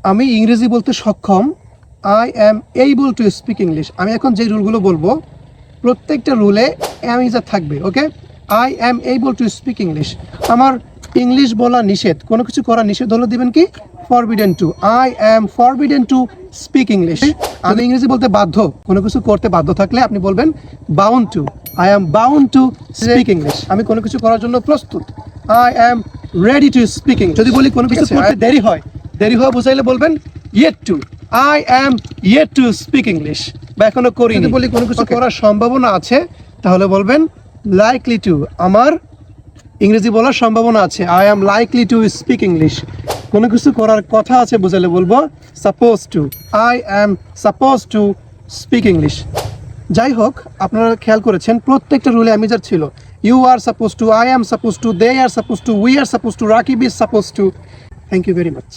আমি ইংরেজি বলতে সক্ষম। I am able to speak English. আমি এখন যে রুলগুলো বলবো প্রত্যেকটা রুলে অ্যাম ইজ থাকবে। Okay, I am able to speak English. আমার ইংলিশ বলা নিষেধ, কোনো কিছু করা নিষেধ হলে দিবেন কি forbidden to. I am forbidden to speak English. আমি ইংরেজি বলতে বাধ্য, কোনো কিছু করতে বাধ্য থাকলে আপনি বলবেন bound to. I am bound to speak English. আমি কোনো কিছু করার জন্য প্রস্তুত। I am ready to speak English. যদি বলি কোনো কিছু করতে দেরি হয়, দেরি হওয়া বুঝাইলে বলবেন yet to. I am yet to speak English. বা এখনো করিনি। যদি বলি কোনো কিছু করার সম্ভাবনা আছে তাহলে বলবেন likely to. আমার ইংরেজি বলার সম্ভাবনা আছে। I am likely to speak English. কোনো কিছু করার কথা আছে বুঝাইলে বলবো supposed to. I am supposed to speak English. যাই হোক, আপনারা খেয়াল করেছেন প্রত্যেকটা রুলে অ্যামিজার ছিল। You are supposed to, I am supposed to, they are supposed to, we are supposed to, Rakib is supposed to. Thank you very much.